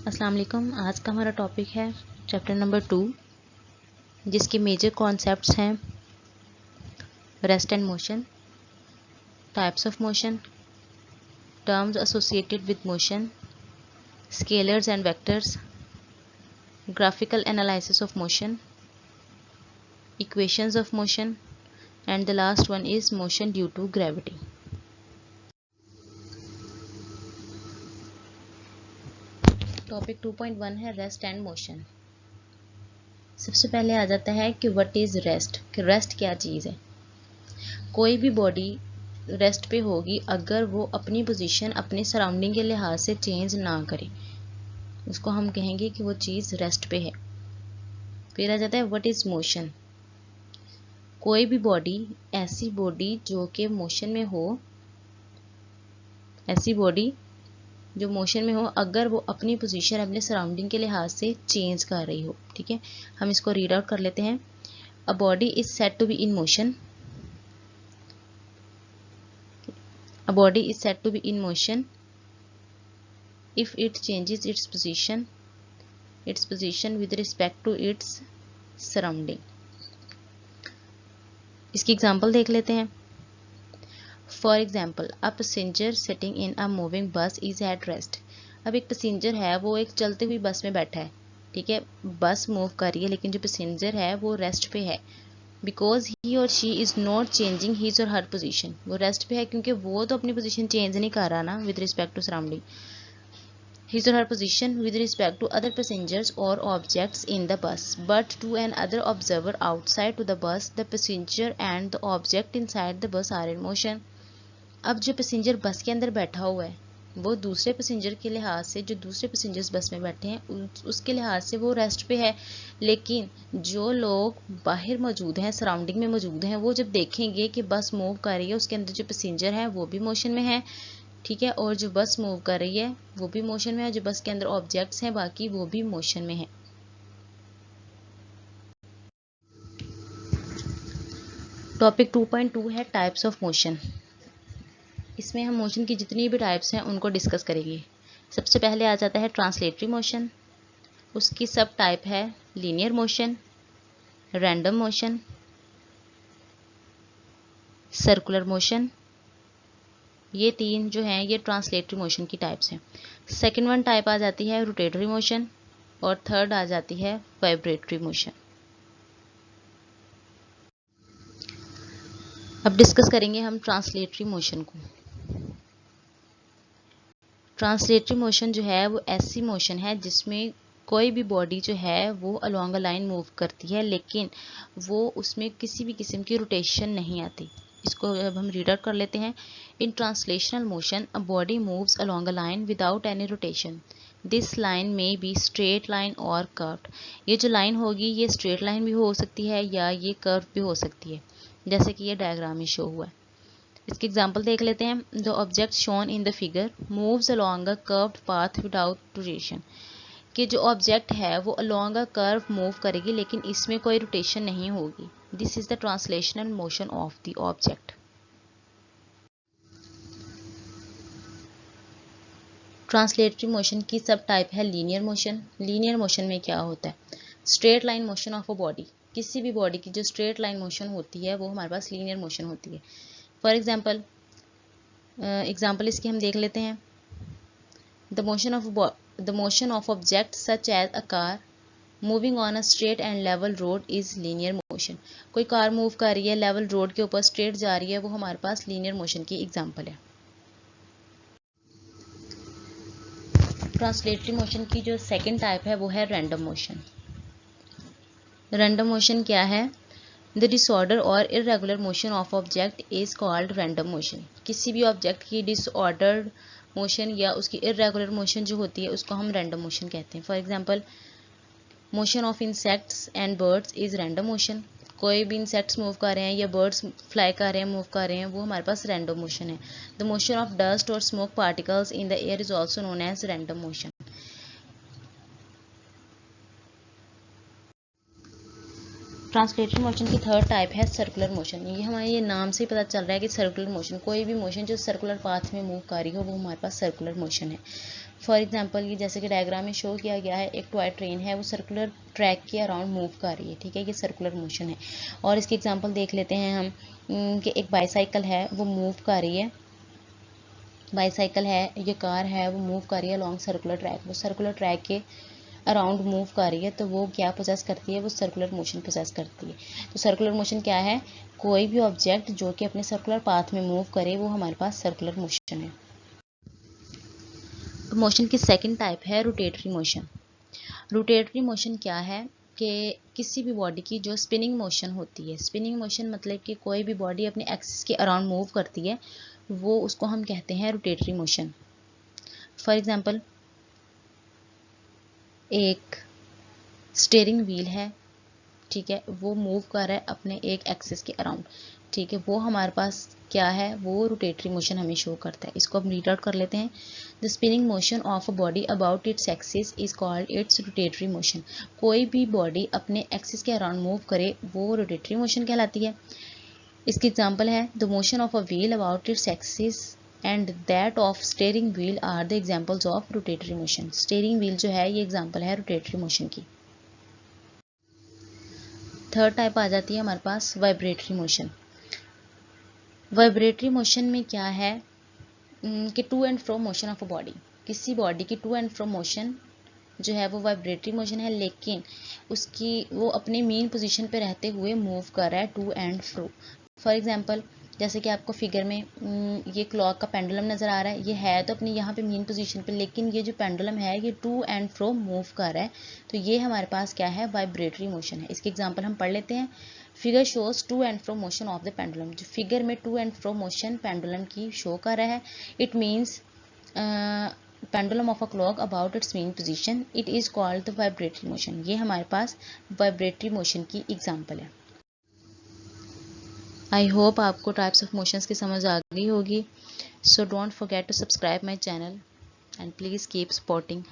अस्सलाम वालेकुम। आज का हमारा टॉपिक है चैप्टर नंबर 2, जिसके मेजर कॉन्सेप्ट्स हैं rest and motion, types of motion, terms associated with motion, scalars and vectors, graphical analysis of motion, equations of motion, and the last one is motion due to gravity. Topic 2.1 है rest and motion. सबसे पहले आ जाता है कि what is rest, कि rest क्या चीज़ है। कोई भी बॉडी रेस्ट पे होगी अगर वो अपनी पोजीशन अपने सराउंडिंग के लिहाज से चेंज ना करे, उसको हम कहेंगे कि वो चीज़ रेस्ट पे है। फिर आ जाता है व्हाट इज मोशन। कोई भी बॉडी, ऐसी बॉडी जो कि मोशन में हो, ऐसी बॉडी जो मोशन में हो अगर वो अपनी पोजीशन अपने सराउंडिंग के लिहाज से चेंज कर रही हो। ठीक है, हम इसको रीड आउट कर लेते हैं। A body is said to be in motion. A body is said to be in motion if it changes its position with respect to its surrounding. इसकी एग्जांपल देख लेते हैं। For example, a passenger sitting in a moving बस is at rest. अब एक passenger है, वो एक चलती हुई बस में बैठा है। ठीक है, बस मूव कर रही है लेकिन जो पैसेंजर है वो रेस्ट पे है। Because he or she is not changing his और हर पोजीशन। वो रेस्ट पे है क्योंकि वो तो अपनी पोजीशन चेंज नहीं कर रहा ना with respect to surrounding. His और her position with respect to other passengers और objects in the bus, but to an other observer outside to the bus the passenger and the object inside the bus are in motion. अब जो passenger बस के अंदर बैठा हुआ है वो दूसरे पैसेंजर के लिहाज से, जो दूसरे पैसेंजर्स बस में बैठे हैं उसके लिहाज से वो रेस्ट पे है, लेकिन जो लोग बाहर मौजूद हैं, सराउंडिंग में मौजूद हैं, वो जब देखेंगे कि बस मूव कर रही है, उसके अंदर जो पैसेंजर हैं वो भी मोशन में है। ठीक है, और जो बस मूव कर रही है वो भी मोशन में है, जो बस के अंदर ऑब्जेक्ट्स हैं बाकी वो भी मोशन में है। टॉपिक 2.2 है टाइप्स ऑफ मोशन। इसमें हम मोशन की जितनी भी टाइप्स हैं उनको डिस्कस करेंगे। सबसे पहले आ जाता है ट्रांसलेटरी मोशन। उसकी सब टाइप है linear motion, random motion, circular motion. ये तीन जो हैं ये ट्रांसलेटरी मोशन की टाइप्स हैं। सेकंड वन टाइप आ जाती है रोटेटरी मोशन और थर्ड आ जाती है वाइब्रेटरी मोशन। अब डिस्कस करेंगे हम ट्रांसलेटरी मोशन को। ट्रांसलेटरी मोशन जो है वो ऐसी मोशन है जिसमें कोई भी बॉडी जो है वो अलोंग अ लाइन मूव करती है, लेकिन वो उसमें किसी भी किस्म की रोटेशन नहीं आती। इसको अब हम रीड आउट कर लेते हैं। इन translational motion a body moves along a line without any rotation. This line में बी स्ट्रेट लाइन और कर्व्ड। ये जो लाइन होगी ये स्ट्रेट लाइन भी हो सकती है या ये कर्व भी हो सकती है, जैसे कि ये डायग्राम में शो हुआ है। इसकी एग्जांपल देख लेते हैं। The object shown in the figure moves along a curved path without rotation. कि जो ऑब्जेक्ट है वो अलोंग अ कर्व मूव करेगी लेकिन इसमें कोई रोटेशन नहीं होगी। This is the translational motion of the object. Translatory motion की सब टाइप है लीनियर मोशन। लीनियर मोशन में क्या होता है? Straight line motion of a body. किसी भी बॉडी की जो स्ट्रेट लाइन मोशन होती है वो हमारे पास लीनियर मोशन होती है। फॉर एग्जाम्पल इसकी हम देख लेते हैं। The motion of object such as a car moving on a straight and level road is linear motion. कोई कार मूव कर रही है, लेवल रोड के ऊपर स्ट्रेट जा रही है, वो हमारे पास लीनियर मोशन की एग्जांपल है। ट्रांसलेटरी मोशन की जो सेकंड टाइप है वो है रैंडम मोशन। रैंडम मोशन क्या है? द डिसऑर्डर और irregular motion of object is called random motion. किसी भी ऑब्जेक्ट की डिसऑर्डर्ड मोशन या उसकी इरेगुलर मोशन जो होती है उसको हम रैंडम मोशन कहते हैं। For example, motion of insects and birds is random motion. कोई भी इंसेक्ट्स मूव कर रहे हैं या बर्ड्स फ्लाई कर रहे हैं, मूव कर रहे हैं, वो हमारे पास रैंडम मोशन है। The motion of dust or smoke particles in the air is also known as random motion. Translatory motion की थर्ड टाइप है सर्कुलर मोशन। ये हमारे ये नाम से ही पता चल रहा है कि सर्कुलर मोशन, कोई भी मोशन जो सर्कुलर पाथ में मूव कर रही हो वो हमारे पास सर्कुलर मोशन है। फॉर एग्जांपल ये जैसे कि डायग्राम में शो किया गया है, एक टॉय ट्रेन है, वो सर्कुलर ट्रैक के अराउंड मूव कर रही है, ठीक है, ये सर्कुलर मोशन है। और इसकी एग्जांपल देख लेते हैं हम कि एक बाईसाइकिल है, वो मूव कर रही है, बाईसाइकिल है, ये कार है, वो मूव कर रही है लॉन्ग सर्कुलर ट्रैक, वो सर्कुलर ट्रैक के अराउंड मूव कर रही है, तो वो क्या पोजेस करती है, वो सर्कुलर मोशन पोजेस करती है। तो सर्कुलर मोशन क्या है, कोई भी ऑब्जेक्ट जो कि अपने सर्कुलर पाथ में मूव करे, वो हमारे पास सर्कुलर मोशन है। तो मोशन की सेकंड टाइप है रोटेटरी मोशन। रोटेटरी मोशन क्या है कि किसी भी बॉडी की जो स्पिनिंग मोशन होती है, स्पिनिंग मोशन मतलब कि कोई भी बॉडी अपने एक्सिस के अराउंड मूव करती है, वो उसको हम कहते हैं रोटेटरी मोशन। फॉर एग्जांपल एक स्टीयरिंग व्हील है, ठीक है, वो मूव कर रहा है अपने एक एक्सिस के अराउंड, ठीक है, वो हमारे पास क्या है, वो रोटेटरी मोशन हमें शो करता है। इसको हम रीड आउट कर लेते हैं। The spinning motion of a body about its axis is called its rotatory motion. कोई भी बॉडी अपने एक्सिस के अराउंड मूव करे, वो रोटेटरी मोशन कहलाती है। इसकी एग्जांपल है the motion of a wheel about its axis and that of steering wheel are the examples of rotatory motion. Steering wheel जो है, ये एग्जांपल है रोटेटरी मोशन की। थर्ड टाइप आ जाती है हमारे पास वाइब्रेटरी मोशन। वाइब्रेटरी मोशन में क्या है कि to and fro motion of a body, किसी बॉडी की टू एंड फ्रो मोशन जो है वो वाइब्रेटरी मोशन है, लेकिन उसकी वो अपने मेन पोजीशन पे रहते हुए मूव कर रहा है to and fro. For example जैसे कि आपको फिगर में ये क्लॉक का पेंडुलम नज़र आ रहा है, ये है तो अपनी यहाँ पे मेन पोजीशन पे, लेकिन ये जो पेंडुलम है ये टू एंड फ्रो मूव कर रहा है, तो ये हमारे पास क्या है, वाइब्रेटरी मोशन है। इसके एग्जांपल हम पढ़ लेते हैं। Figure shows to and fro motion of the pendulum. जो फिगर में to and fro motion pendulum की शो कर रहा है, it means pendulum of a clock about its mean position, it is called the vibratory motion. ये हमारे पास vibratory motion की एग्जांपल है। आई होप आपको टाइप्स ऑफ मोशंस की समझ आ गई होगी। So don't forget to subscribe my channel and please keep supporting.